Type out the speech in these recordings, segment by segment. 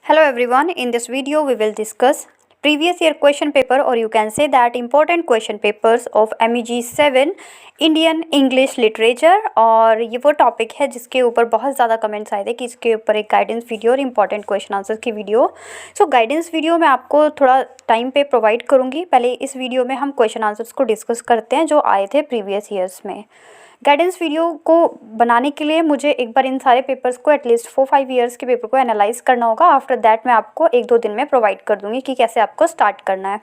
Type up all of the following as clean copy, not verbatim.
Hello everyone, in this video we will discuss previous year question paper or you can say that important question papers of MEG 7 Indian English literature. और ये वो topic है जिसके ऊपर बहुत ज़्यादा comments आए थे कि इसके ऊपर एक गाइडेंस वीडियो और इंपॉर्टेंट क्वेश्चन आंसर की वीडियो। सो गाइडेंस वीडियो मैं आपको थोड़ा टाइम पे प्रोवाइड करूँगी। पहले इस वीडियो में हम क्वेश्चन आंसर्स को डिस्कस करते हैं जो आए थे प्रीवियस ईयर्स में। गाइडेंस वीडियो को बनाने के लिए मुझे एक बार इन सारे पेपर्स को एटलीस्ट 4-5 ईयर्स के पेपर को एनालाइज करना होगा। आफ्टर दैट मैं आपको 1-2 दिन में प्रोवाइड कर दूंगी कि कैसे आपको स्टार्ट करना है।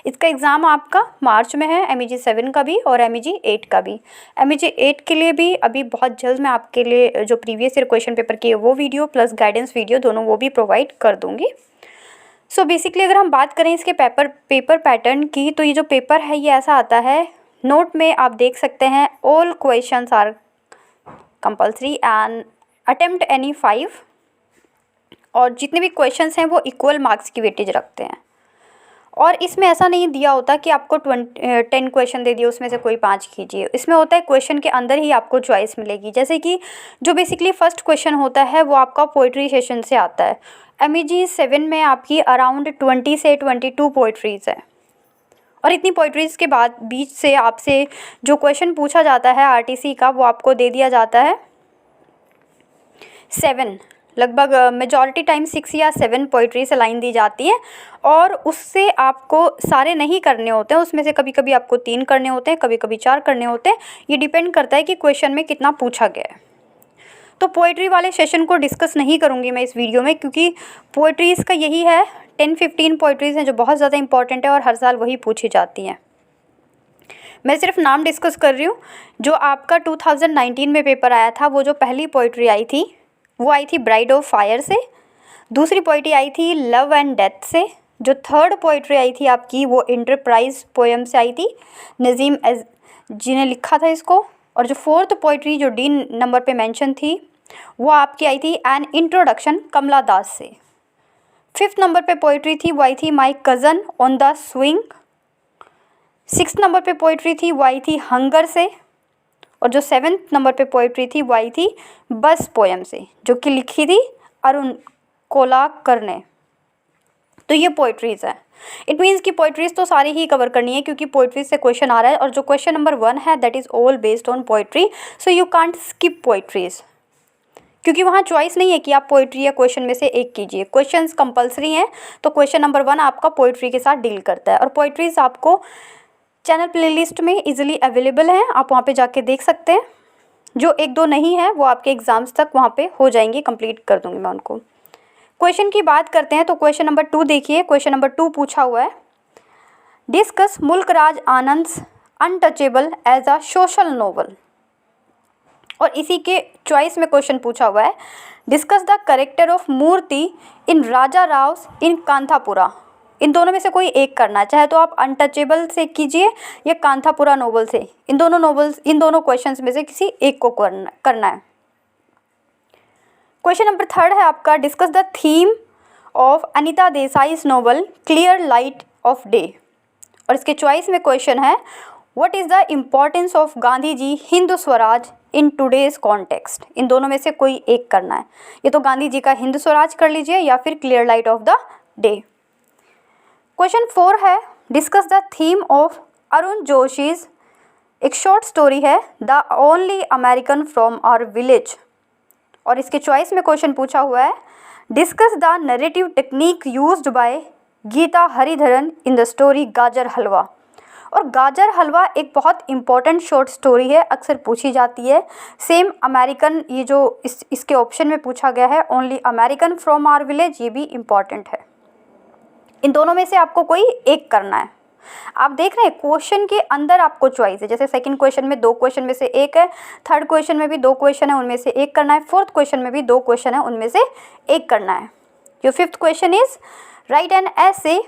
इसका एग्ज़ाम आपका मार्च में है, MEG 7 का भी और MEG 8 का भी। MEG 8 के लिए भी अभी बहुत जल्द मैं आपके लिए जो प्रीवियस ईयर क्वेश्चन पेपर की है वो वीडियो प्लस गाइडेंस वीडियो दोनों वो भी प्रोवाइड कर दूँगी। सो बेसिकली अगर हम बात करें इसके पेपर पैटर्न की, तो ये जो पेपर है ये ऐसा आता है। नोट में आप देख सकते हैं all questions are compulsory and attempt any 5, और जितने भी क्वेश्चंस हैं वो इक्वल मार्क्स की वेटेज रखते हैं। और इसमें ऐसा नहीं दिया होता कि आपको 10 क्वेश्चन दे दिए उसमें से कोई 5 कीजिए। इसमें होता है क्वेश्चन के अंदर ही आपको चॉइस मिलेगी। जैसे कि जो बेसिकली फर्स्ट क्वेश्चन होता है वो आपका पोइट्री सेशन से आता है। MEG 7 में आपकी अराउंड 20 से 22 पोइट्रीज़ है, और इतनी पोइट्रीज़ के बाद बीच से आपसे जो क्वेश्चन पूछा जाता है RTC का वो आपको दे दिया जाता है 7, लगभग मेजॉरिटी टाइम 6 या 7 पोइट्री से लाइन दी जाती है। और उससे आपको सारे नहीं करने होते हैं, उसमें से कभी कभी आपको 3 करने होते हैं, कभी कभी 4 करने होते हैं। ये डिपेंड करता है कि क्वेश्चन में कितना पूछा गया है। तो पोइट्री वाले सेशन को डिस्कस नहीं करूँगी मैं इस वीडियो में, क्योंकि पोइट्रीज़ का यही है 10-15 पोइट्रीज़ हैं जो बहुत ज़्यादा इंपॉर्टेंट है और हर साल वही पूछी जाती हैं। मैं सिर्फ नाम डिस्कस कर रही हूँ। जो आपका 2019 में पेपर आया था, वो जो पहली पोइट्री आई थी वो आई थी ब्राइड ऑफ फायर से। दूसरी पोइट्री आई थी लव एंड डेथ से। जो थर्ड पोइट्री आई थी आपकी वो इंटरप्राइज पोएम से आई थी, नज़ीम जी ने लिखा था इसको। और जो फोर्थ पोइट्री जो डी नंबर पे मेंशन थी वो आपकी आई थी एन इंट्रोडक्शन कमला दास से। 5th नंबर पे पोइट्री थी वो आई थी my cousin on the swing. 6th number पे पोइट्री थी वो आई थी हंगर से। और जो 7th नंबर पे पोइट्री थी वो आई थी बस पोएम से, जो कि लिखी थी अरुण कोलाकर ने। तो ये पोइट्रीज़ है। इट मीन्स कि पोइट्रीज़ तो सारी ही कवर करनी है, क्योंकि पोइट्री से क्वेश्चन आ रहा है और जो क्वेश्चन नंबर 1 है that is all based on poetry. So you can't skip poetries, क्योंकि वहाँ चॉइस नहीं है कि आप पोइट्री या क्वेश्चन में से एक कीजिए। क्वेश्चंस कंपलसरी हैं, तो क्वेश्चन नंबर 1 आपका पोइट्री के साथ डील करता है। और पोइट्रीज़ आपको चैनल प्लेलिस्ट में इजीली अवेलेबल हैं, आप वहाँ पे जाके देख सकते हैं। जो 1-2 नहीं है वो आपके एग्ज़ाम्स तक वहाँ पे हो जाएंगी, कंप्लीट कर दूँगी मैं उनको। क्वेश्चन की बात करते हैं तो क्वेश्चन नंबर 2 देखिए। क्वेश्चन नंबर 2 पूछा हुआ है, discuss Mulk Raj Anand's Untouchable as a social novel. और इसी के चॉइस में क्वेश्चन पूछा हुआ है, discuss the character of Moorthy in Raja Rao in Kanthapura. इन दोनों में से कोई एक करना है, चाहे तो आप अनटचेबल से कीजिए या कांथापुरा नोवेल से। इन दोनों क्वेश्चंस में से किसी एक को करना है। क्वेश्चन नंबर 3 है आपका, discuss the theme of Anita Desai's novel clear light of Day. और इसके चॉइस में क्वेश्चन है, what is the importance of Gandhi ji Hindu Swaraj in today's context. इन दोनों में से कोई एक करना है, ये तो गांधी जी का हिंदू स्वराज कर लीजिए या फिर clear light of the day. Question 4 है, discuss the theme of Arun Joshi's, एक शॉर्ट स्टोरी है the only American from our village. और इसके चॉइस में क्वेश्चन पूछा हुआ है, discuss the narrative technique used by Gita Haridharan in the story gajar halwa. और गाजर हलवा एक बहुत इंपॉर्टेंट शॉर्ट स्टोरी है, अक्सर पूछी जाती है। सेम अमेरिकन, ये जो इसके ऑप्शन में पूछा गया है only American from our village, ये भी इम्पॉर्टेंट है। इन दोनों में से आपको कोई एक करना है। आप देख रहे हैं क्वेश्चन के अंदर आपको चॉइस है, जैसे सेकंड क्वेश्चन में 2 क्वेश्चन में से एक है, थर्ड क्वेश्चन में भी 2 क्वेश्चन है उनमें से एक करना है, फोर्थ क्वेश्चन में भी 2 क्वेश्चन है उनमें से एक करना है। Your 5th question is right an essay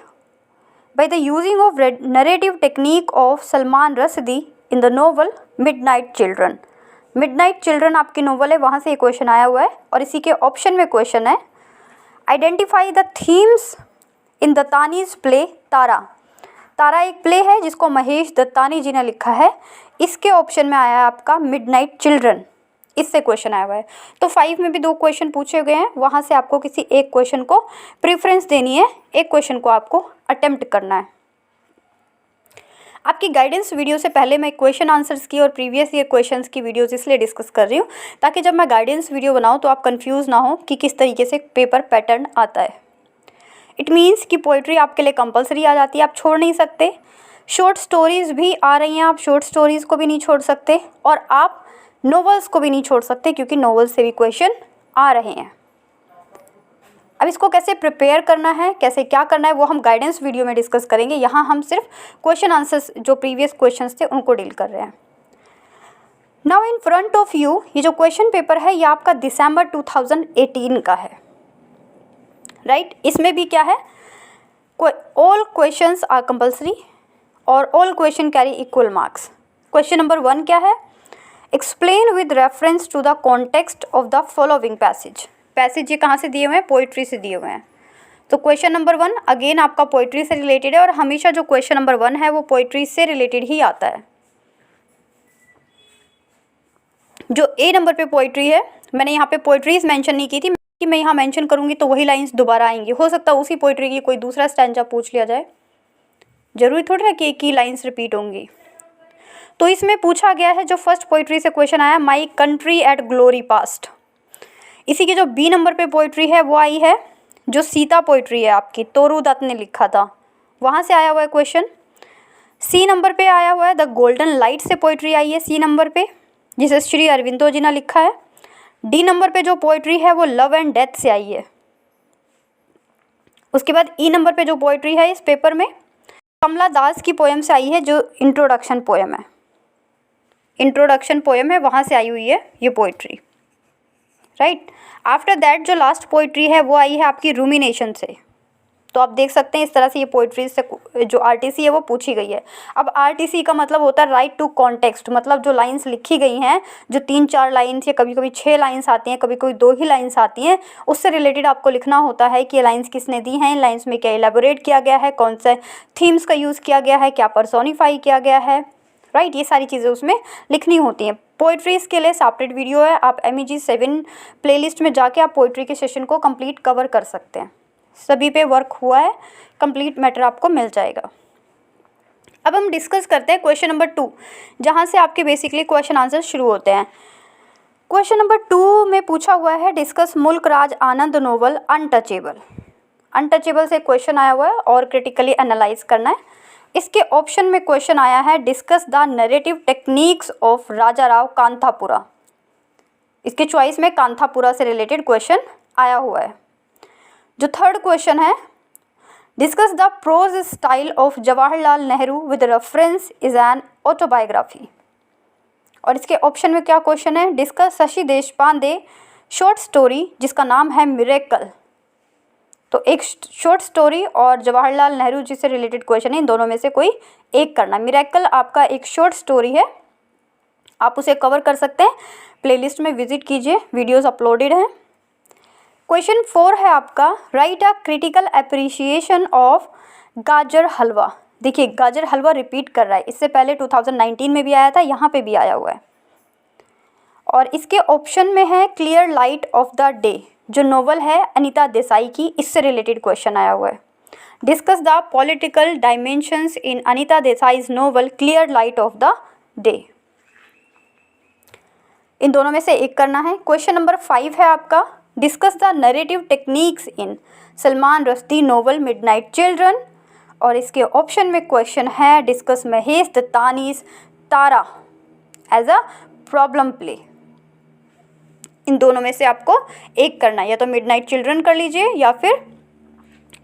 by the using of narrative technique of Salman Rushdie in the novel Midnight Children। Midnight Children आपकी नोवेल है, वहाँ से ये क्वेश्चन आया हुआ है। और इसी के ऑप्शन में क्वेश्चन है, identify the themes in Dattani's play Tara. Tara एक प्ले है जिसको महेश दत्तानी जी ने लिखा है। इसके ऑप्शन में आया है आपका मिडनाइट चिल्ड्रन। इससे क्वेश्चन आया हुआ है। तो 5 में भी 2 क्वेश्चन पूछे गए हैं, वहाँ से आपको किसी एक क्वेश्चन को प्रेफरेंस देनी है, एक क्वेश्चन को आपको अटेम्प्ट करना है। आपकी गाइडेंस वीडियो से पहले मैं क्वेश्चन आंसर्स की और प्रीवियस ईयर क्वेश्चंस की वीडियोस इसलिए डिस्कस कर रही हूँ ताकि जब मैं गाइडेंस वीडियो बनाऊँ तो आप कंफ्यूज ना हो कि किस तरीके से पेपर पैटर्न आता है। इट मीन्स कि पोइट्री आपके लिए कंपलसरी आ जाती है, आप छोड़ नहीं सकते। शॉर्ट स्टोरीज़ भी आ रही हैं, आप शॉर्ट स्टोरीज़ को भी नहीं छोड़ सकते, और आप नोवेल्स को भी नहीं छोड़ सकते क्योंकि नोवेल्स से भी क्वेश्चन आ रहे हैं। अब इसको कैसे प्रिपेयर करना है, कैसे क्या करना है, वो हम गाइडेंस वीडियो में डिस्कस करेंगे। यहाँ हम सिर्फ क्वेश्चन आंसर्स जो प्रीवियस क्वेश्चंस थे उनको डील कर रहे हैं। Now in front of you, ये जो क्वेश्चन पेपर है ये आपका दिसंबर 2018 का है, राइट। इसमें भी क्या है, ऑल क्वेश्चंस आर कंपल्सरी और all question carry equal marks. Question number 1 क्या है, explain with reference to the context of the following passage. Passage ये कहाँ से दिए हुए हैं, पोइट्री से दिए हुए हैं। तो क्वेश्चन नंबर 1 अगेन आपका पोइट्री से रिलेटेड है, और हमेशा जो क्वेश्चन नंबर 1 है वो पोइट्री से रिलेटेड ही आता है। जो ए नंबर पे पोइट्री है, मैंने यहाँ पे पोइट्रीज मेंशन नहीं की थी कि मैं यहाँ मेंशन करूँगी तो वही लाइंस दोबारा आएंगी। हो सकता है उसी पोइट्री की कोई दूसरा स्टैंजा पूछ लिया जाए, जरूरी थोड़ी ना कि एक ही लाइंस रिपीट होंगी। तो इसमें पूछा गया है, जो फर्स्ट पोइट्री से क्वेश्चन आया, my country at glory past. इसी की जो बी नंबर पे पोइट्री है वो आई है, जो सीता पोइट्री है आपकी, तोरू दत्त ने लिखा था, वहाँ से आया हुआ है क्वेश्चन। सी नंबर पे आया हुआ है, द गोल्डन लाइट से पोइट्री आई है सी नंबर पे, जिसे श्री अरविंदो जी ने लिखा है। डी नंबर पे जो पोइट्री है वो लव एंड डेथ से आई है। उसके बाद ई नंबर पे जो पोइट्री है इस पेपर में कमला दास की पोएम से आई है, जो इंट्रोडक्शन पोएम है, इंट्रोडक्शन पोएम है, वहाँ से आई हुई है ये पोइट्री, राइट। आफ्टर दैट जो लास्ट पोइट्री है वो आई है आपकी रूमिनेशन से। तो आप देख सकते हैं इस तरह से ये पोइट्री से जो आरटीसी है वो पूछी गई है। अब आरटीसी का मतलब होता है राइट टू कॉन्टेक्स्ट, मतलब जो लाइंस लिखी गई हैं, जो 3-4 लाइन्स या कभी कभी 6 लाइन्स आती हैं, कभी कभी 2 ही लाइन्स आती हैं, उससे रिलेटेड आपको लिखना होता है कि ये लाइन्स किसने दी हैं, इन लाइन्स में क्या एलेबोरेट किया गया है, कौन से थीम्स का यूज़ किया गया है, क्या पर्सोनीफाई किया गया है, राइट। ये सारी चीज़ें उसमें लिखनी होती हैं। पोइट्रीज़ के लिए सेपरेट वीडियो है, आप MEG 7 प्लेलिस्ट में जाके आप पोइट्री के सेशन को कंप्लीट कवर कर सकते हैं, सभी पे वर्क हुआ है, कंप्लीट मैटर आपको मिल जाएगा। अब हम डिस्कस करते हैं क्वेश्चन नंबर 2, जहाँ से आपके बेसिकली क्वेश्चन आंसर शुरू होते हैं। क्वेश्चन नंबर 2 में पूछा हुआ है, discuss Mulk Raj Anand novel untouchable. Untouchable से क्वेश्चन आया हुआ है और क्रिटिकली एनालाइज करना है। इसके ऑप्शन में क्वेश्चन आया है, discuss the narrative techniques of Raja Rao Kanthapura. इसके चॉइस में कांथापुरा से रिलेटेड क्वेश्चन आया हुआ है। जो थर्ड क्वेश्चन है, discuss the prose style of Jawaharlal Nehru with reference is an autobiography. और इसके ऑप्शन में क्या क्वेश्चन है, discuss Shashi Deshpande short story जिसका नाम है मिरेकल। तो एक शॉर्ट स्टोरी और जवाहरलाल नेहरू जी से रिलेटेड क्वेश्चन है, इन दोनों में से कोई एक करना। मिरेकल आपका एक शॉर्ट स्टोरी है, आप उसे कवर कर सकते हैं, प्लेलिस्ट में विजिट कीजिए, वीडियोस अपलोडेड हैं। क्वेश्चन 4 है आपका, right a critical appreciation of गाजर हलवा। देखिए गाजर हलवा रिपीट कर रहा है, इससे पहले 2019 में भी आया था, यहाँ पे भी आया हुआ है। और इसके ऑप्शन में है clear light of the day, जो नोवेल है अनीता देसाई की, इससे रिलेटेड क्वेश्चन आया हुआ है। Discuss the political dimensions in Anita Desai's novel clear light of the day. इन दोनों में से एक करना है। क्वेश्चन नंबर 5 है आपका, discuss the narrative techniques in Salman Rushdie novel midnight children. और इसके ऑप्शन में क्वेश्चन है, discuss Mahesh Dattani's Tara as a problem play. इन दोनों में से आपको एक करना है, या तो मिडनाइट चिल्ड्रन कर लीजिए या फिर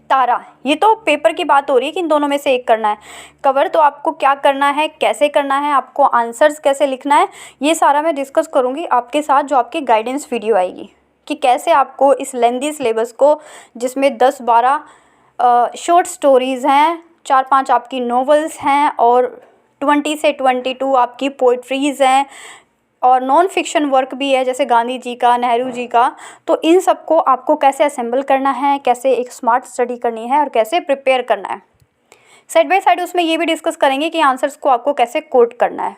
तारा। ये तो पेपर की बात हो रही है कि इन दोनों में से एक करना है। कवर तो आपको क्या करना है, कैसे करना है, आपको आंसर्स कैसे लिखना है, ये सारा मैं डिस्कस करूँगी आपके साथ जो आपकी गाइडेंस वीडियो आएगी, कि कैसे आपको इस लेंदी सिलेबस को, जिसमें 10-12 शॉर्ट स्टोरीज़ हैं, 4-5 आपकी नॉवेल्स हैं और 20 से 22 आपकी पोइट्रीज़ हैं और नॉन फिक्शन वर्क भी है, जैसे गांधी जी का, नेहरू जी का। तो इन सबको आपको कैसे असेंबल करना है, कैसे एक स्मार्ट स्टडी करनी है और कैसे प्रिपेयर करना है। साइड बाय साइड उसमें ये भी डिस्कस करेंगे कि आंसर्स को आपको कैसे कोट करना है।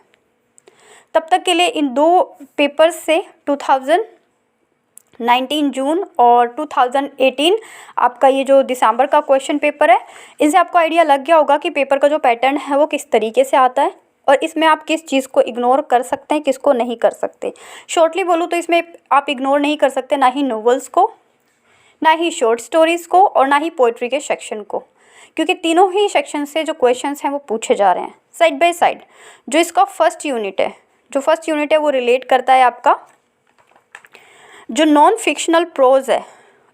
तब तक के लिए इन 2 पेपर्स से 2019 जून और 2018 आपका ये जो दिसंबर का क्वेश्चन पेपर है, इनसे आपको आइडिया लग गया होगा कि पेपर का जो पैटर्न है वो किस तरीके से आता है और इसमें आप किस चीज़ को इग्नोर कर सकते हैं, किसको नहीं कर सकते। शॉर्टली बोलूँ तो इसमें आप इग्नोर नहीं कर सकते ना ही नॉवेल्स को, ना ही शॉर्ट स्टोरीज़ को और ना ही पोइट्री के सेक्शन को, क्योंकि तीनों ही सेक्शन से जो क्वेश्चंस हैं वो पूछे जा रहे हैं साइड बाय साइड। जो इसका फर्स्ट यूनिट है वो रिलेट करता है आपका जो नॉन फिक्शनल प्रोज है।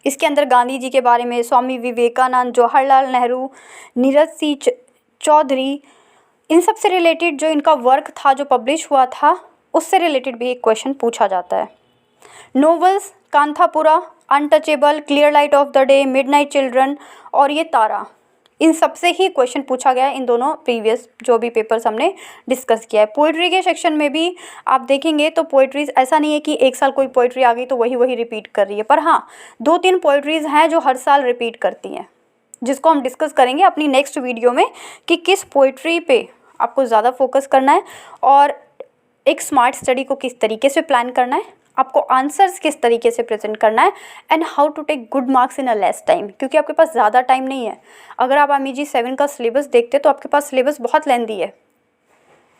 इसके अंदर गांधी जी के बारे में, स्वामी विवेकानंद, जवाहरलाल नेहरू, नीरज सिंह चौधरी, इन सब से रिलेटेड जो इनका वर्क था जो पब्लिश हुआ था उससे रिलेटेड भी एक क्वेश्चन पूछा जाता है। Novels Kanthapura, untouchable, clear light of the day, midnight children और ये तारा, इन सब से ही क्वेश्चन पूछा गया है इन दोनों प्रीवियस जो भी पेपर्स हमने डिस्कस किया है। पोइट्री के सेक्शन में भी आप देखेंगे तो पोइट्रीज़ ऐसा नहीं है कि एक साल कोई पोइट्री आ गई तो वही रिपीट कर रही है, पर हाँ 2-3 पोइट्रीज़ हैं जो हर साल रिपीट करती हैं, जिसको हम डिस्कस करेंगे अपनी नेक्स्ट वीडियो में कि किस पोइट्री पे आपको ज़्यादा फोकस करना है और एक स्मार्ट स्टडी को किस तरीके से प्लान करना है, आपको आंसर्स किस तरीके से प्रेजेंट करना है and how to take good marks in a less time, क्योंकि आपके पास ज़्यादा टाइम नहीं है। अगर आप MEG 7 का सिलेबस देखते तो आपके पास सिलेबस बहुत लेंदी है,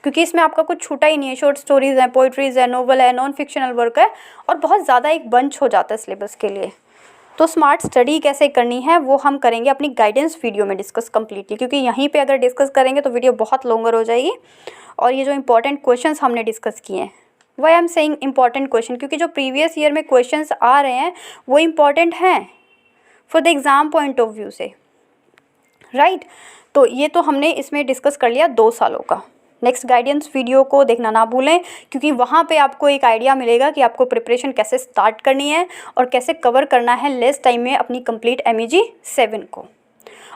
क्योंकि इसमें आपका कुछ छूटा ही नहीं है। शॉर्ट स्टोरीज़ हैं, पोइट्रीज़ है, नोवेल है, नॉन फिक्शनल वर्क है और बहुत ज़्यादा एक बंच हो जाता है सिलेबस के लिए। तो स्मार्ट स्टडी कैसे करनी है वो हम करेंगे अपनी गाइडेंस वीडियो में डिस्कस कम्प्लीटली, क्योंकि यहीं पे अगर डिस्कस करेंगे तो वीडियो बहुत लॉन्गर हो जाएगी। और ये जो इंपॉर्टेंट क्वेश्चंस हमने डिस्कस किए हैं, why I am saying important question, क्योंकि जो प्रीवियस ईयर में क्वेश्चंस आ रहे हैं वो इंपॉर्टेंट हैं for the exam point of view से, राइट। तो ये तो हमने इसमें डिस्कस कर लिया 2 सालों का। नेक्स्ट गाइडेंस वीडियो को देखना ना भूलें, क्योंकि वहाँ पे आपको एक आइडिया मिलेगा कि आपको प्रिपरेशन कैसे स्टार्ट करनी है और कैसे कवर करना है लेस टाइम में अपनी कंप्लीट MEG 7 को।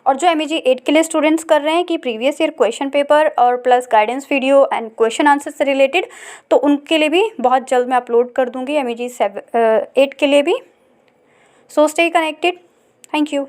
और जो MEG 8 के लिए स्टूडेंट्स कर रहे हैं कि प्रीवियस ईयर क्वेश्चन पेपर और plus guidance video and question answer से रिलेटेड, तो उनके लिए भी बहुत जल्द मैं अपलोड कर दूँगी MEG 8 के लिए भी। So stay connected. Thank you.